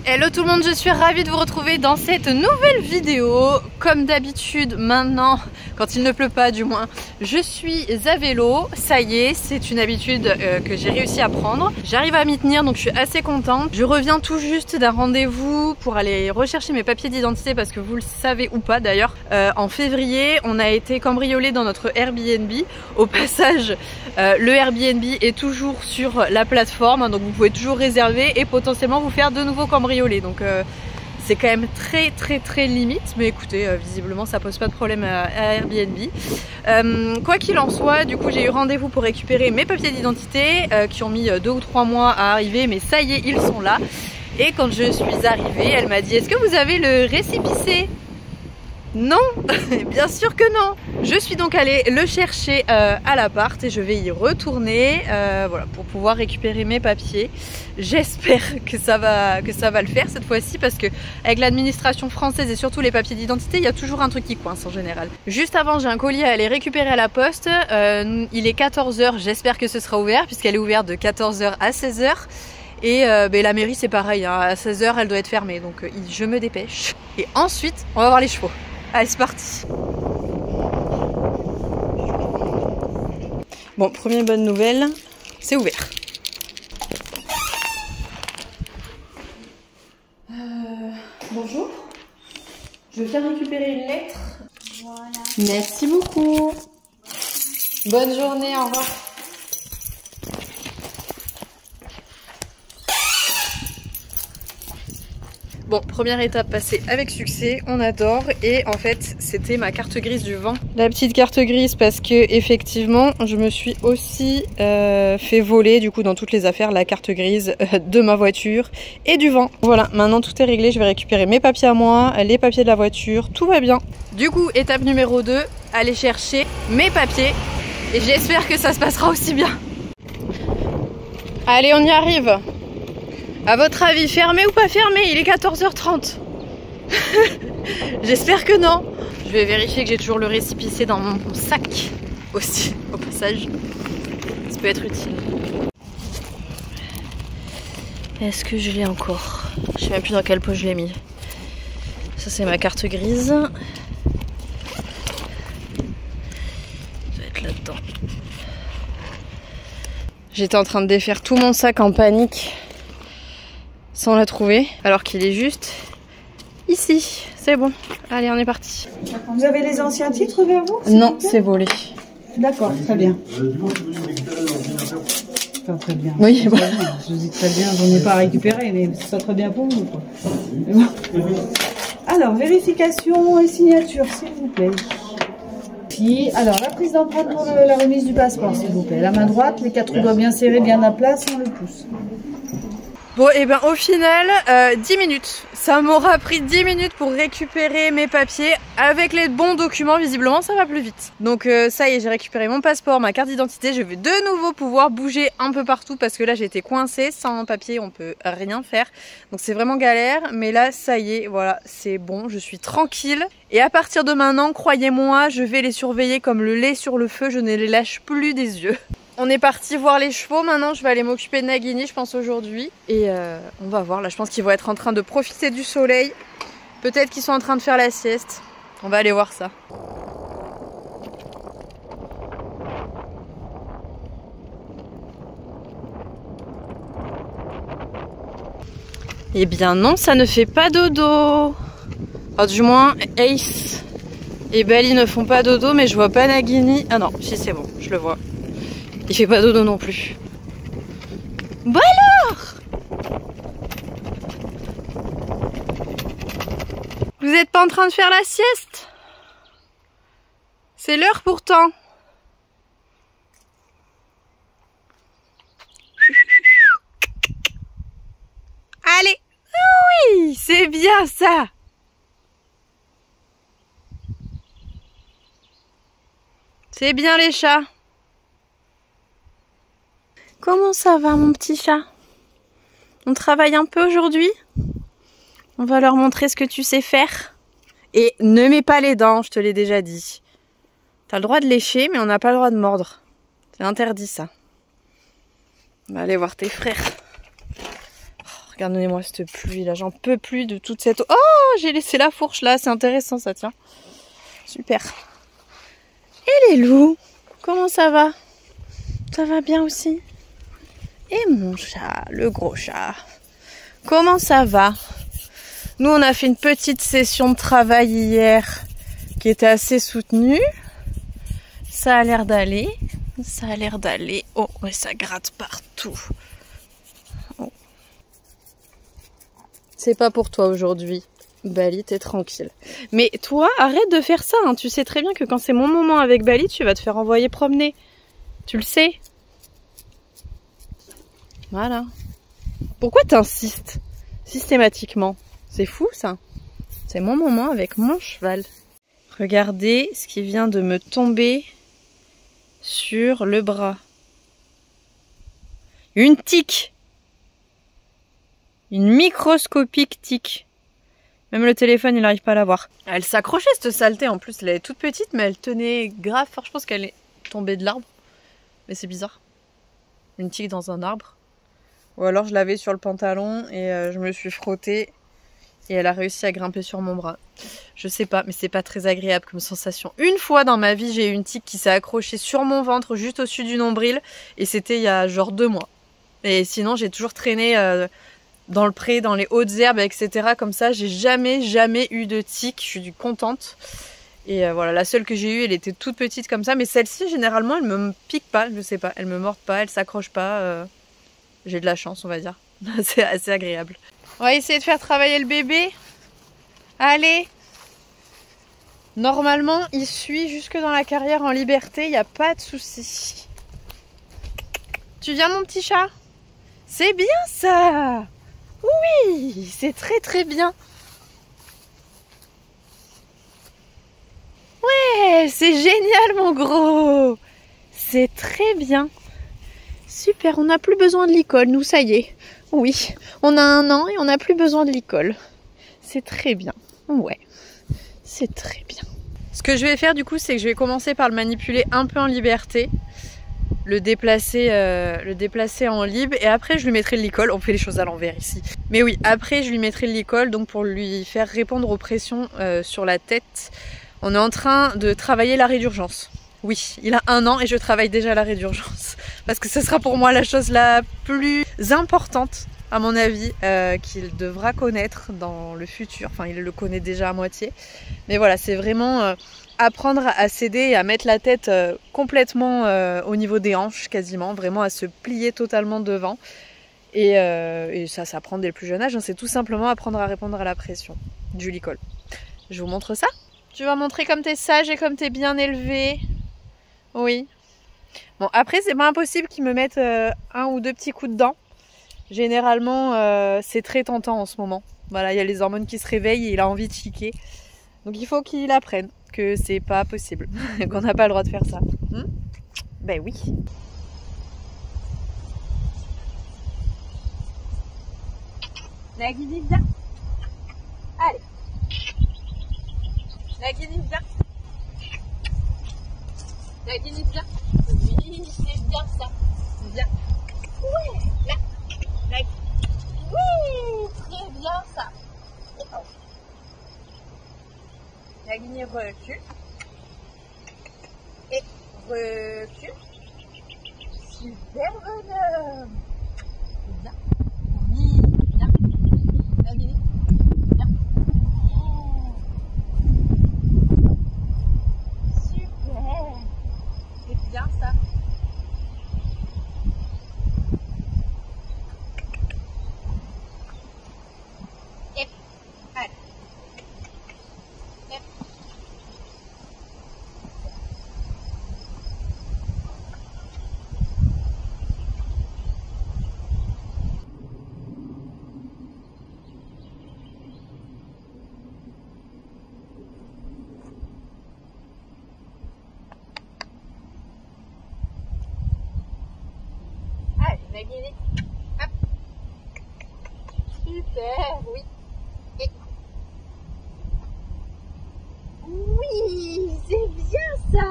Hello tout le monde, je suis ravie de vous retrouver dans cette nouvelle vidéo. Comme d'habitude maintenant, quand il ne pleut pas du moins, je suis à vélo. Ça y est, c'est une habitude que j'ai réussi à prendre. J'arrive à m'y tenir donc je suis assez contente. Je reviens tout juste d'un rendez-vous pour aller rechercher mes papiers d'identité parce que vous le savez ou pas d'ailleurs, en février on a été cambriolé dans notre Airbnb. Au passage, le Airbnb est toujours sur la plateforme, donc vous pouvez toujours réserver et potentiellement vous faire de nouveaux cambriolages. Donc c'est quand même très limite, mais écoutez, visiblement ça pose pas de problème à Airbnb. Quoi qu'il en soit, du coup j'ai eu rendez-vous pour récupérer mes papiers d'identité qui ont mis 2 ou 3 mois à arriver, mais ça y est, ils sont là. Et quand je suis arrivée, elle m'a dit: est-ce que vous avez le récépissé? Non, bien sûr que non. Je suis donc allée le chercher à l'appart et je vais y retourner voilà, pour pouvoir récupérer mes papiers. J'espère que ça va le faire cette fois-ci parce que avec l'administration française et surtout les papiers d'identité, il y a toujours un truc qui coince en général. Juste avant, j'ai un colis à aller récupérer à la poste. Il est 14 h, j'espère que ce sera ouvert puisqu'elle est ouverte de 14 h à 16 h. Et la mairie c'est pareil, hein, à 16 h elle doit être fermée, donc je me dépêche. Et ensuite, on va voir les chevaux. Allez, c'est parti. Bon, première bonne nouvelle, c'est ouvert. Bonjour. Je vais faire récupérer une lettre. Voilà. Merci beaucoup. Bonne journée, au revoir. Bon, première étape passée avec succès, on adore. Et en fait, c'était ma carte grise du vent. La petite carte grise parce que effectivement, je me suis aussi fait voler du coup dans toutes les affaires la carte grise de ma voiture et du vent. Voilà, maintenant tout est réglé, je vais récupérer mes papiers à moi, les papiers de la voiture, tout va bien. Du coup, étape numéro 2, aller chercher mes papiers et j'espère que ça se passera aussi bien. Allez, on y arrive. À votre avis, fermé ou pas fermé? Il est 14 h 30. J'espère que non. Je vais vérifier que j'ai toujours le récépissé dans mon sac aussi, au passage. Ça peut être utile. Est-ce que je l'ai encore? Je sais même plus dans quelle poche je l'ai mis. Ça, c'est ma carte grise. Ça doit être là-dedans. J'étais en train de défaire tout mon sac en panique sans la trouver, alors qu'il est juste ici. C'est bon. Allez, on est parti. Vous avez les anciens titres vers vous? Non, c'est volé. D'accord, très bien. Enfin, très bien. Oui, bon. Je dis très bien, j'en ai pas à récupérer, mais c'est pas très bien pour vous, quoi. Bon. Alors, vérification et signature, s'il vous plaît. Puis, alors, la prise d'empreinte pour la remise du passeport, s'il vous plaît. La main droite, les 4 doigts bien serrés, bien à plat, sans le pouce. Bon, et ben au final, 10 minutes. Ça m'aura pris 10 minutes pour récupérer mes papiers. Avec les bons documents, visiblement, ça va plus vite. Donc ça y est, j'ai récupéré mon passeport, ma carte d'identité. Je vais de nouveau pouvoir bouger un peu partout parce que là, j'ai été coincée. Sans papier, on peut rien faire. Donc c'est vraiment galère. Mais là, ça y est, voilà, c'est bon. Je suis tranquille. Et à partir de maintenant, croyez-moi, je vais les surveiller comme le lait sur le feu. Je ne les lâche plus des yeux. On est parti voir les chevaux, maintenant je vais aller m'occuper de Nagini je pense aujourd'hui. Et on va voir, là je pense qu'ils vont être en train de profiter du soleil. Peut-être qu'ils sont en train de faire la sieste. On va aller voir ça. Eh bien non, ça ne fait pas dodo. Enfin, du moins Ace et Bali ne font pas dodo, mais je vois pas Nagini. Ah non, si c'est bon, je le vois. Il fait pas dodo non plus. Bon alors! Vous êtes pas en train de faire la sieste? C'est l'heure pourtant. Allez! Oui! C'est bien ça! C'est bien les chats. Comment ça va mon petit chat? On travaille un peu aujourd'hui? On va leur montrer ce que tu sais faire. Et ne mets pas les dents, je te l'ai déjà dit. T'as le droit de lécher, mais on n'a pas le droit de mordre. C'est interdit ça. On va aller voir tes frères. Oh, Regardez-moi cette pluie là, j'en peux plus de toute cette eau. Oh, j'ai laissé la fourche là, c'est intéressant ça, tiens. Super. Et les loups, comment ça va? Ça va bien aussi? Et mon chat, le gros chat, comment ça va? Nous, on a fait une petite session de travail hier qui était assez soutenue. Ça a l'air d'aller. Ça a l'air d'aller. Oh, ouais, ça gratte partout. Oh. C'est pas pour toi aujourd'hui. Bali, t'es tranquille. Mais toi, arrête de faire ça. Hein. Tu sais très bien que quand c'est mon moment avec Bali, tu vas te faire envoyer promener. Tu le sais. Voilà. Pourquoi t'insistes systématiquement? C'est fou ça. C'est mon moment avec mon cheval. Regardez ce qui vient de me tomber sur le bras. Une tique. Une microscopique tique. Même le téléphone, il n'arrive pas à la voir. Elle s'accrochait cette saleté en plus. Elle est toute petite, mais elle tenait grave fort. Je pense qu'elle est tombée de l'arbre. Mais c'est bizarre. Une tique dans un arbre. Ou alors je l'avais sur le pantalon et je me suis frottée. Et elle a réussi à grimper sur mon bras. Je sais pas, mais c'est pas très agréable comme sensation. Une fois dans ma vie, j'ai eu une tique qui s'est accrochée sur mon ventre, juste au-dessus du nombril. Et c'était il y a genre 2 mois. Et sinon, j'ai toujours traîné dans le pré, dans les hautes herbes, etc. Comme ça, j'ai jamais eu de tique. Je suis contente. Et voilà, la seule que j'ai eue, elle était toute petite comme ça. Mais celle-ci, généralement, elle me pique pas. Je sais pas, elle me morde pas, elle s'accroche pas. J'ai de la chance, on va dire. C'est assez agréable. On va essayer de faire travailler le bébé. Allez. Normalement, il suit jusque dans la carrière en liberté. Il n'y a pas de souci. Tu viens, mon petit chat? C'est bien ça. Oui, c'est très très bien. Ouais, c'est génial, mon gros. C'est très bien. Super, on n'a plus besoin de l'école, nous, ça y est. Oui, on a 1 an et on n'a plus besoin de l'école. C'est très bien. Ouais, c'est très bien. Ce que je vais faire du coup, c'est que je vais commencer par le manipuler un peu en liberté. Le déplacer en libre. Et après, je lui mettrai de l'école. On fait les choses à l'envers ici. Mais oui, après, je lui mettrai de l'école. Donc pour lui faire répondre aux pressions sur la tête. On est en train de travailler l'arrêt d'urgence. Oui, il a 1 an et je travaille déjà à l'arrêt d'urgence. Parce que ce sera pour moi la chose la plus importante, à mon avis, qu'il devra connaître dans le futur. Enfin, il le connaît déjà à moitié. Mais voilà, c'est vraiment apprendre à céder et à mettre la tête complètement au niveau des hanches, quasiment. Vraiment à se plier totalement devant. Et ça s'apprend dès le plus jeune âge. Hein. C'est tout simplement apprendre à répondre à la pression du licol. Je vous montre ça. Tu vas montrer comme t'es sage et comme t'es bien élevé. Oui. Bon, après, c'est pas impossible qu'ils me mettent 1 ou 2 petits coups de dents. Généralement, c'est très tentant en ce moment. Voilà, il y a les hormones qui se réveillent et il a envie de chiquer. Donc, il faut qu'il apprenne que c'est pas possible, qu'on n'a pas le droit de faire ça. Ben oui. Nagini, viens. Allez. Nagini, viens. Nagini, viens. Oui, c'est bien ça. Viens. Ouais, là. Nagini. Oui, très bien ça. Nagini recule. Et recule. Super bonhomme. Viens. Oui, viens. Nagini. Viens. Super. C'est bien ça. Et allez. Et. Nagini. Hop. Super, oui. Et. Oui, c'est bien ça.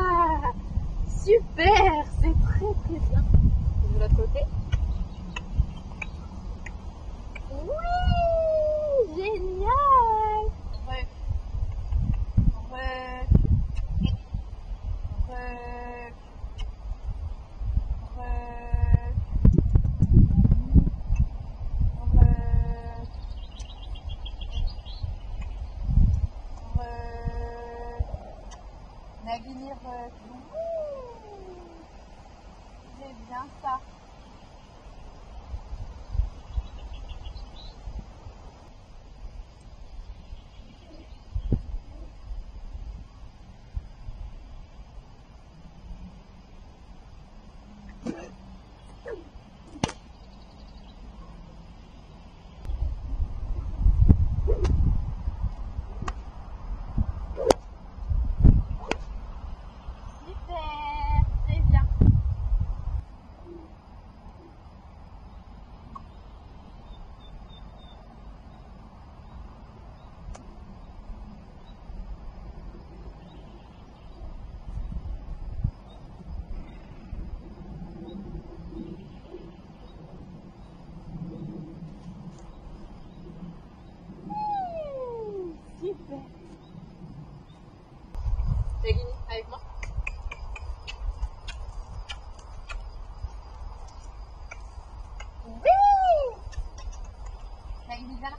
Super, c'est très très bien. De l'autre côté. Oui. heureux. C'est bien ça. Nagini, avec moi. Oui. Nagini, viens là.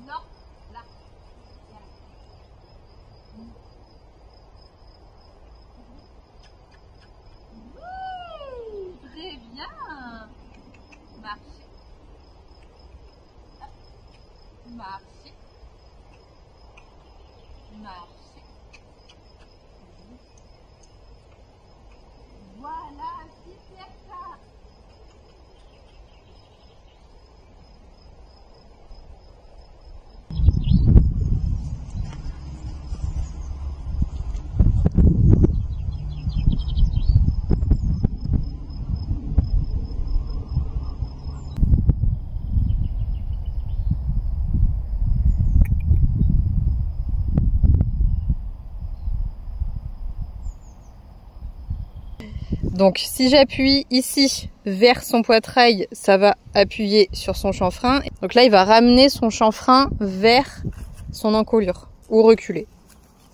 Non, là. Oui, très bien. Marcher. Marcher. Marcher. Voilà, super ça. Donc si j'appuie ici vers son poitrail, ça va appuyer sur son chanfrein. Donc là, il va ramener son chanfrein vers son encolure ou reculer.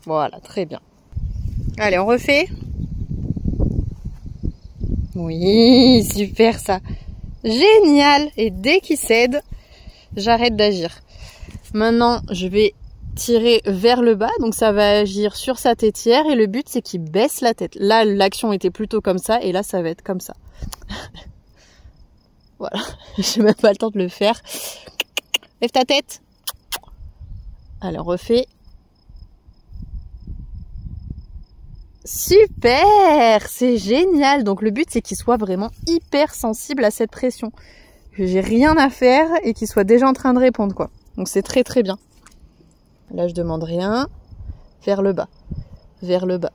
Voilà, très bien. Allez, on refait. Oui, super ça. Génial. Et dès qu'il cède, j'arrête d'agir. Maintenant, je vais tirer vers le bas, donc ça va agir sur sa tétière et le but c'est qu'il baisse la tête. Là l'action était plutôt comme ça et là ça va être comme ça. Voilà, j'ai même pas le temps de le faire. Lève ta tête. Allez, on refait. Super, c'est génial. Donc le but c'est qu'il soit vraiment hyper sensible à cette pression. Que j'ai rien à faire et qu'il soit déjà en train de répondre quoi. Donc c'est très très bien. Là, je demande rien. Vers le bas. Vers le bas.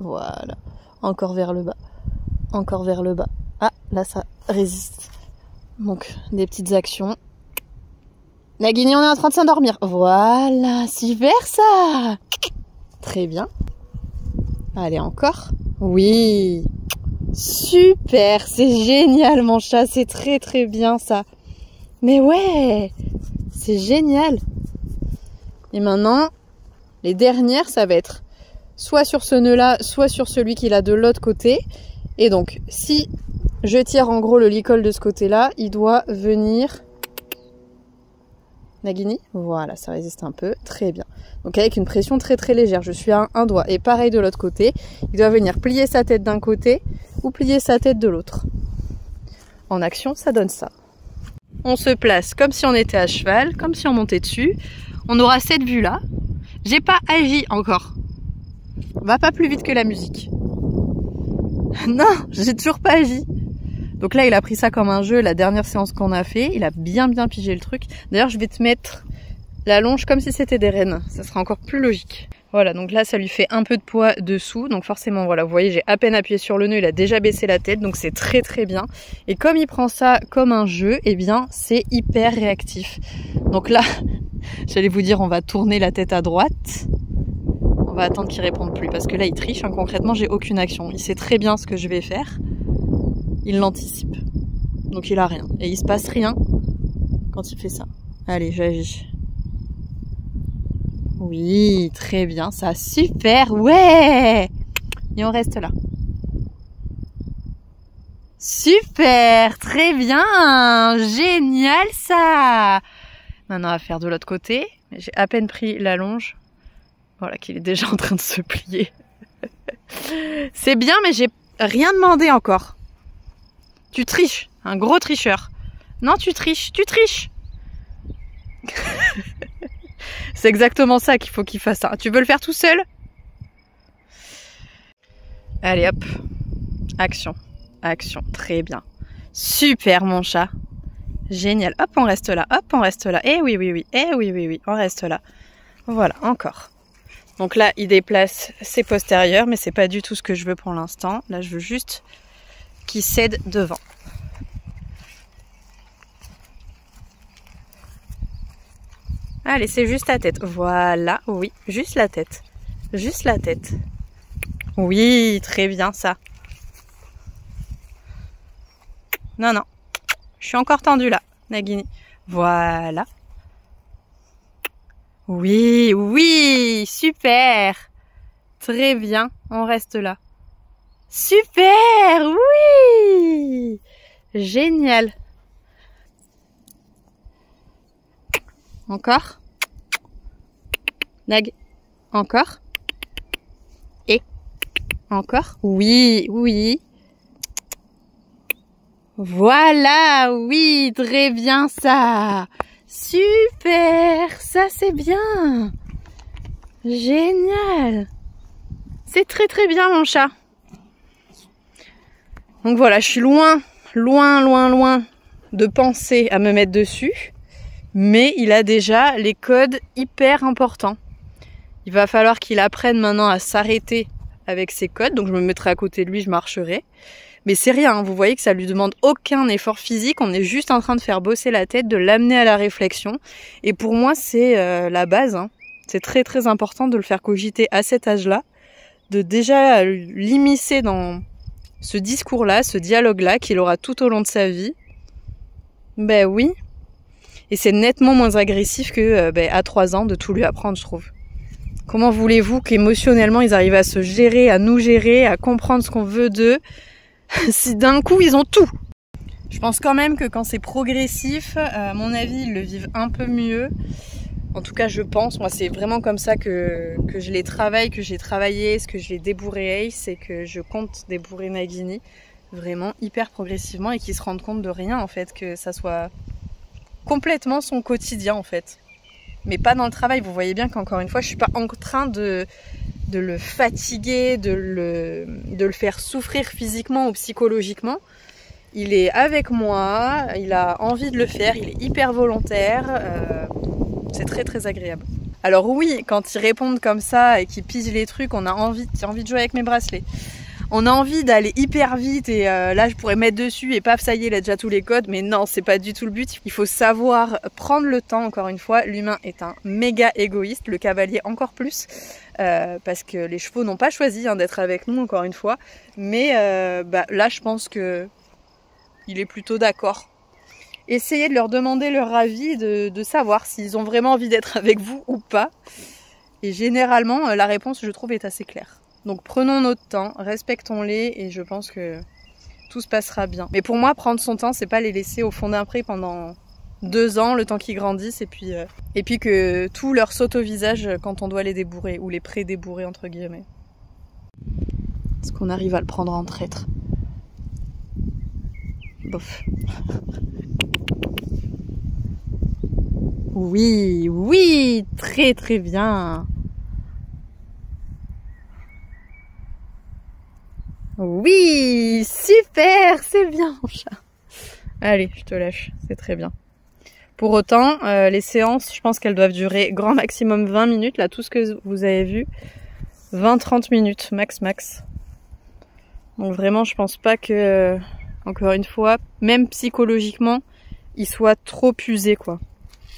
Voilà. Encore vers le bas. Encore vers le bas. Ah, là, ça résiste. Donc, des petites actions. Nagini, on est en train de s'endormir. Voilà, super ça. Très bien. Allez, encore. Oui. Super, c'est génial mon chat. C'est très très bien ça. Mais ouais, c'est génial. Et maintenant, les dernières, ça va être soit sur ce nœud-là, soit sur celui qu'il a de l'autre côté. Et donc, si je tire en gros le licol de ce côté-là, il doit venir... Nagini, voilà, ça résiste un peu, très bien. Donc avec une pression très très légère, je suis à un doigt. Et pareil de l'autre côté, il doit venir plier sa tête d'un côté ou plier sa tête de l'autre. En action, ça donne ça. On se place comme si on était à cheval, comme si on montait dessus. On aura cette vue-là. J'ai pas agi encore. Va pas plus vite que la musique. Non, j'ai toujours pas agi. Donc là, il a pris ça comme un jeu, la dernière séance qu'on a fait. Il a bien pigé le truc. D'ailleurs, je vais te mettre la longe comme si c'était des rennes. Ça sera encore plus logique. Voilà, donc là, ça lui fait un peu de poids dessous. Donc forcément, voilà, vous voyez, j'ai à peine appuyé sur le nœud. Il a déjà baissé la tête, donc c'est très très bien. Et comme il prend ça comme un jeu, eh bien, c'est hyper réactif. Donc là... J'allais vous dire, on va tourner la tête à droite. On va attendre qu'il réponde plus. Parce que là, il triche. Hein. Concrètement, j'ai aucune action. Il sait très bien ce que je vais faire. Il l'anticipe. Donc, il a rien. Et il se passe rien quand il fait ça. Allez, j'agis. Oui, très bien. Ça, super. Ouais. Et on reste là. Super, très bien, génial ça. Maintenant, on va faire de l'autre côté. J'ai à peine pris la longe. Voilà, qu'il est déjà en train de se plier. C'est bien, mais j'ai rien demandé encore. Tu triches, un gros tricheur. Non, tu triches, tu triches. C'est exactement ça qu'il faut qu'il fasse. Tu veux le faire tout seul? Allez hop, action, action, très bien. Super mon chat. Génial, hop on reste là, hop on reste là. Eh oui, oui, oui, eh oui, oui, oui, on reste là. Voilà, encore. Donc là, il déplace ses postérieurs, mais c'est pas du tout ce que je veux pour l'instant. Là, je veux juste qu'il cède devant. Allez, c'est juste la tête. Voilà, oui, juste la tête. Juste la tête. Oui, très bien ça. Non, non. Je suis encore tendue là, Nagini. Voilà. Oui, oui, super. Très bien, on reste là. Super, oui. Génial. Encore. Nag. Encore. Et. Encore. Oui, oui. Voilà, oui, très bien ça. Super, ça c'est bien. Génial. C'est très très bien mon chat. Donc voilà, je suis loin de penser à me mettre dessus. Mais il a déjà les codes hyper importants. Il va falloir qu'il apprenne maintenant à s'arrêter avec ses codes. Donc je me mettrai à côté de lui, je marcherai. Mais c'est rien, hein. Vous voyez que ça lui demande aucun effort physique. On est juste en train de faire bosser la tête, de l'amener à la réflexion. Et pour moi, c'est la base. Hein. C'est très très important de le faire cogiter à cet âge-là. De déjà l'immiscer dans ce discours-là, ce dialogue-là qu'il aura tout au long de sa vie. Ben oui. Et c'est nettement moins agressif que à 3 ans de tout lui apprendre, je trouve. Comment voulez-vous qu'émotionnellement ils arrivent à se gérer, à nous gérer, à comprendre ce qu'on veut d'eux, si d'un coup ils ont tout? Je pense quand même que quand c'est progressif, à mon avis, ils le vivent un peu mieux. En tout cas, je pense. Moi, c'est vraiment comme ça que je les travaille, que j'ai travaillé, ce que je les débourré, c'est que je compte débourrer Nagini vraiment hyper progressivement et qu'ils se rendent compte de rien, en fait, que ça soit complètement son quotidien en fait, mais pas dans le travail. Vous voyez bien qu'encore une fois je suis pas en train de le fatiguer, de le faire souffrir physiquement ou psychologiquement. Il est avec moi, il a envie de le faire, il est hyper volontaire, c'est très très agréable. Alors oui, quand ils répondent comme ça et qu'ils pigent les trucs, on a envie, j'ai envie de jouer avec mes bracelets. On a envie d'aller hyper vite et là je pourrais mettre dessus et paf, ça y est, il a déjà tous les codes. Mais non, c'est pas du tout le but. Il faut savoir prendre le temps, encore une fois. L'humain est un méga égoïste, le cavalier encore plus. Parce que les chevaux n'ont pas choisi d'être avec nous, encore une fois. Mais là, je pense que il est plutôt d'accord. Essayez de leur demander leur avis, de savoir s'ils ont vraiment envie d'être avec vous ou pas. Et généralement, la réponse, je trouve, est assez claire. Donc prenons notre temps, respectons-les et je pense que tout se passera bien. Mais pour moi, prendre son temps, c'est pas les laisser au fond d'un pré pendant 2 ans, le temps qu'ils grandissent, et puis que tout leur saute au visage quand on doit les débourrer, ou les pré-débourrer entre guillemets. Est-ce qu'on arrive à le prendre en traître? Bof. Oui, oui, très très bien. Oui, super, c'est bien mon chat. Allez, je te lâche, c'est très bien. Pour autant, les séances, je pense qu'elles doivent durer grand maximum 20 minutes. Là, tout ce que vous avez vu, 20-30 minutes, max. Donc vraiment, je pense pas que, encore une fois, même psychologiquement, ils soient trop usés, quoi.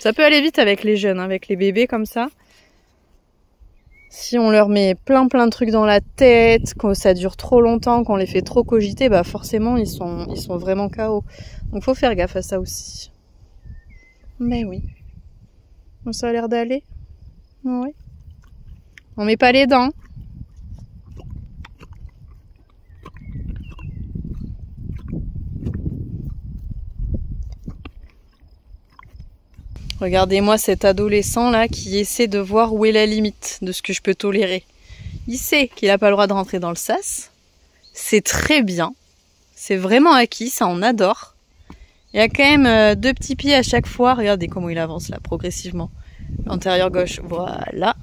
Ça peut aller vite avec les jeunes, hein, avec les bébés comme ça. Si on leur met plein de trucs dans la tête, que ça dure trop longtemps, qu'on les fait trop cogiter, bah forcément ils sont vraiment KO. Donc faut faire gaffe à ça aussi. Mais oui. Ça a l'air d'aller. Oui. On met pas les dents. Regardez-moi cet adolescent là qui essaie de voir où est la limite de ce que je peux tolérer. Il sait qu'il n'a pas le droit de rentrer dans le sas. C'est très bien. C'est vraiment acquis, ça on adore. Il y a quand même 2 petits pieds à chaque fois. Regardez comment il avance là, progressivement. L'antérieur gauche, voilà.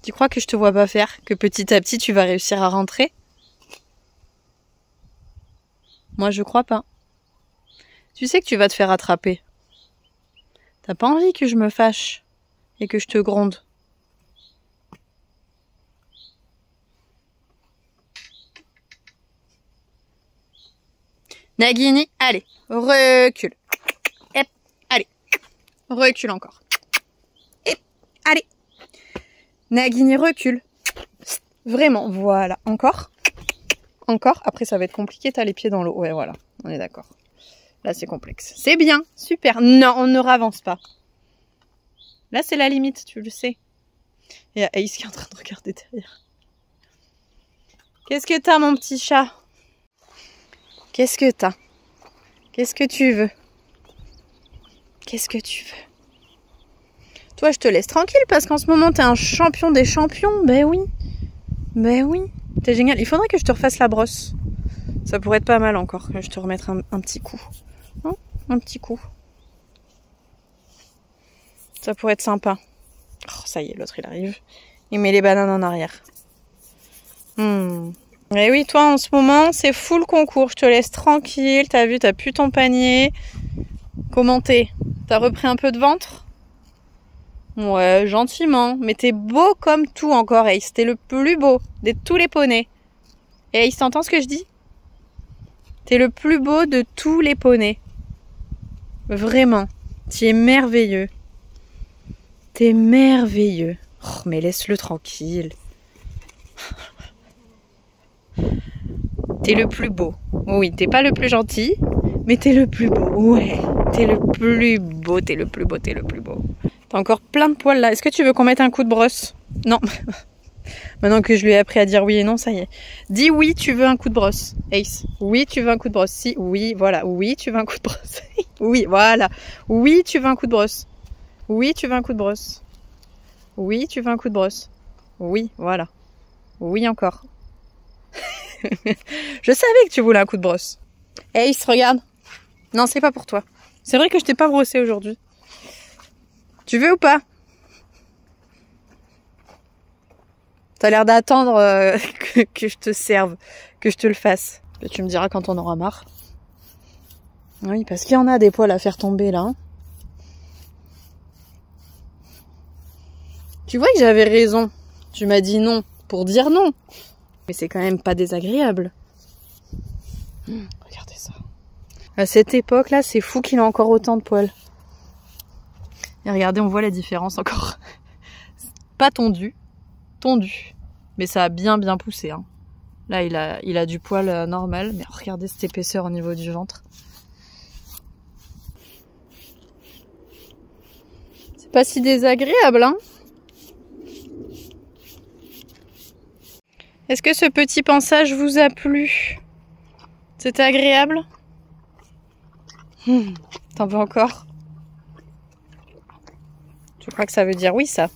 Tu crois que je te vois pas faire? Que petit à petit tu vas réussir à rentrer? Moi je crois pas. Tu sais que tu vas te faire attraper. T'as pas envie que je me fâche et que je te gronde? Nagini, allez, recule. Hop, allez, recule encore. Hop, allez. Nagini, recule. Vraiment, voilà. Encore. Encore. Après, ça va être compliqué, t'as les pieds dans l'eau. Ouais, voilà, on est d'accord. Là, c'est complexe. C'est bien, super. Non, on ne ravance pas. Là, c'est la limite, tu le sais. Il y a Ace qui est en train de regarder derrière. Qu'est-ce que t'as, mon petit chat? Qu'est-ce que t'as? Qu'est-ce que tu veux? Qu'est-ce que tu veux? Toi, je te laisse tranquille parce qu'en ce moment, t'es un champion des champions. Ben oui. Ben oui. T'es génial. Il faudrait que je te refasse la brosse. Ça pourrait être pas mal encore. Que je te remette un petit coup. Hein? Un petit coup. Ça pourrait être sympa. Oh, ça y est, l'autre, il arrive. Il met les bananes en arrière. Et oui, toi, en ce moment, c'est full concours. Je te laisse tranquille. T'as vu, t'as pu ton panier. Comment t'es? T'as repris un peu de ventre? Ouais, gentiment. Mais t'es beau comme tout encore, Ace. T'es le plus beau de tous les poneys. Et Ace, t'entends ce que je dis? T'es le plus beau de tous les poneys. Vraiment. Tu es merveilleux. T'es merveilleux. Oh, mais laisse-le tranquille. T'es le plus beau. Oui, t'es pas le plus gentil, mais t'es le plus beau. Ouais, t'es le plus beau, t'es le plus beau, t'es le plus beau. T'as encore plein de poils là. Est-ce que tu veux qu'on mette un coup de brosse? Non. Maintenant que je lui ai appris à dire oui et non, ça y est. Dis oui, tu veux un coup de brosse. Ace. Oui, tu veux un coup de brosse. Si, oui, voilà. Oui, tu veux un coup de brosse. Oui, voilà. Oui, tu veux un coup de brosse. Oui, tu veux un coup de brosse. Oui, tu veux un coup de brosse. Oui, voilà. Oui, encore. Je savais que tu voulais un coup de brosse. Ace, regarde. Non, c'est pas pour toi. C'est vrai que je t'ai pas brossé aujourd'hui. Tu veux ou pas? T'as l'air d'attendre que je te serve, que je te le fasse. Tu me diras quand on aura marre. Oui, parce qu'il y en a des poils à faire tomber là. Hein. Tu vois que j'avais raison. Tu m'as dit non pour dire non. Mais c'est quand même pas désagréable. Regardez ça. À cette époque-là, c'est fou qu'il a encore autant de poils. Et regardez, on voit la différence encore. Pas tondu. Tondu. Mais ça a bien poussé. Hein. Là, il a du poil normal. Mais regardez cette épaisseur au niveau du ventre. C'est pas si désagréable, hein. Est-ce que ce petit pansage vous a plu? C'était agréable? T'en veux encore? Je crois que ça veut dire oui, ça.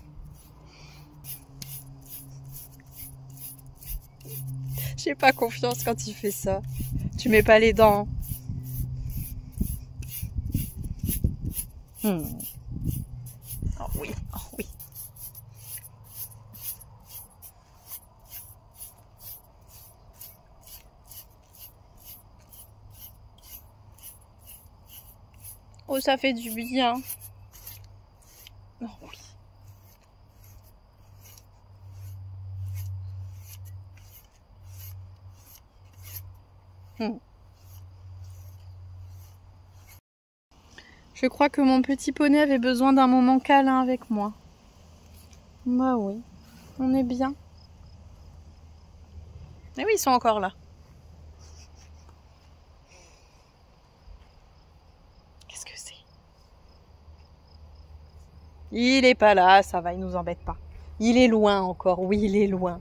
J'ai pas confiance quand il fait ça. Tu mets pas les dents. Oh oui, oh oui. Oh, ça fait du bien. Oh oui. Je crois que mon petit poney avait besoin d'un moment câlin avec moi. Bah oui, on est bien. Et oui, ils sont encore là. Qu'est-ce que c'est? Il est pas là, ça va, il nous embête pas. Il est loin encore, oui, il est loin.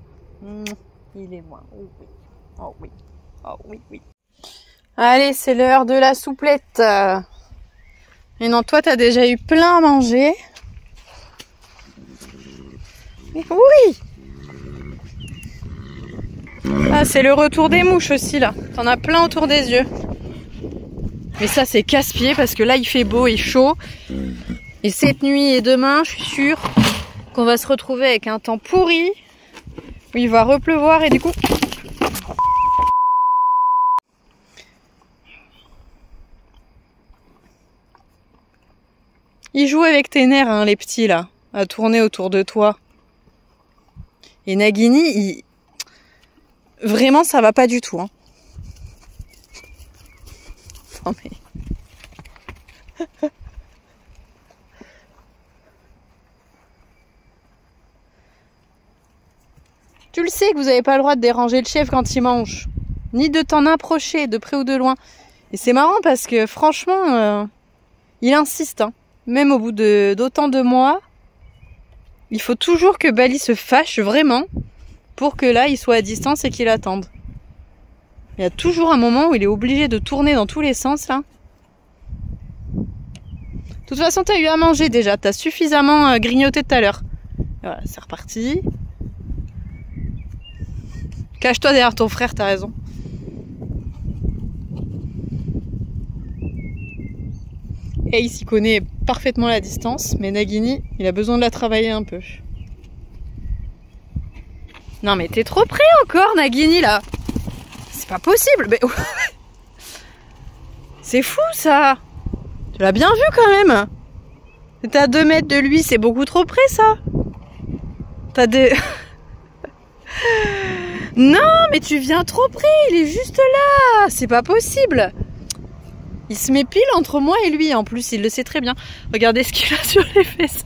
Il est loin, oh oui, oh oui, oh oui, oui. Allez, c'est l'heure de la souplette. Et non, toi, t'as déjà eu plein à manger. Oui. Ah, c'est le retour des mouches aussi, là. T'en as plein autour des yeux. Mais ça, c'est casse-pied parce que là, il fait beau et chaud. Et cette nuit et demain, je suis sûre qu'on va se retrouver avec un temps pourri. Où il va repleuvoir et du coup... Ils jouent avec tes nerfs, hein, les petits, là, à tourner autour de toi. Et Nagini, vraiment, ça va pas du tout. Hein. Non, mais... Tu le sais que vous n'avez pas le droit de déranger le chef quand il mange. Ni de t'en approcher, de près ou de loin. Et c'est marrant parce que, franchement, il insiste, hein. Même au bout d'autant de mois, il faut toujours que Bali se fâche vraiment pour que là, il soit à distance et qu'il attende. Il y a toujours un moment où il est obligé de tourner dans tous les sens, là. De toute façon, t'as eu à manger déjà. T'as suffisamment grignoté tout à l'heure. Voilà, c'est reparti. Cache-toi derrière ton frère, t'as raison. Ace, il connaît parfaitement la distance, mais Nagini, il a besoin de la travailler un peu. Non mais t'es trop près encore, Nagini, là. C'est pas possible. Mais... c'est fou, ça. Tu l'as bien vu, quand même. T'es à 2 mètres de lui, c'est beaucoup trop près, ça. T'as des... Non, mais tu viens trop près, il est juste là. C'est pas possible. Il se met pile entre moi et lui, en plus, il le sait très bien. Regardez ce qu'il a sur les fesses.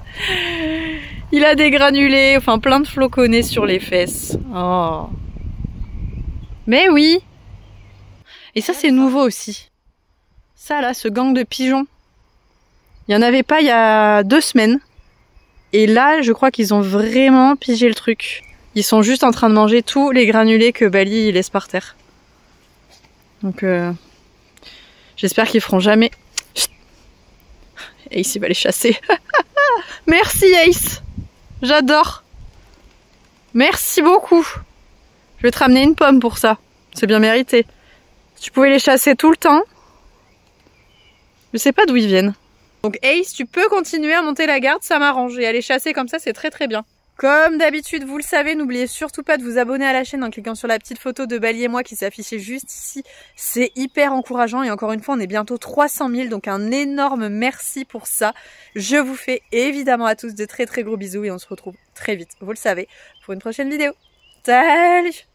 Il a des granulés, enfin plein de floconnés sur les fesses. Oh. Mais oui. Et ça, c'est nouveau aussi. Ça, là, ce gang de pigeons. Il n'y en avait pas il y a 2 semaines. Et là, je crois qu'ils ont vraiment pigé le truc. Ils sont juste en train de manger tous les granulés que Bali laisse par terre. Donc... j'espère qu'ils feront jamais. Chut. Ace, il va les chasser. Merci Ace. J'adore. Merci beaucoup. Je vais te ramener une pomme pour ça. C'est bien mérité. Si tu pouvais les chasser tout le temps. Je sais pas d'où ils viennent. Donc Ace, tu peux continuer à monter la garde, ça m'arrange. Et à les chasser comme ça, c'est très très bien. Comme d'habitude, vous le savez, n'oubliez surtout pas de vous abonner à la chaîne en cliquant sur la petite photo de Bali et moi qui s'affichait juste ici. C'est hyper encourageant et encore une fois, on est bientôt 300 000, donc un énorme merci pour ça. Je vous fais évidemment à tous de très très gros bisous et on se retrouve très vite, vous le savez, pour une prochaine vidéo. Salut!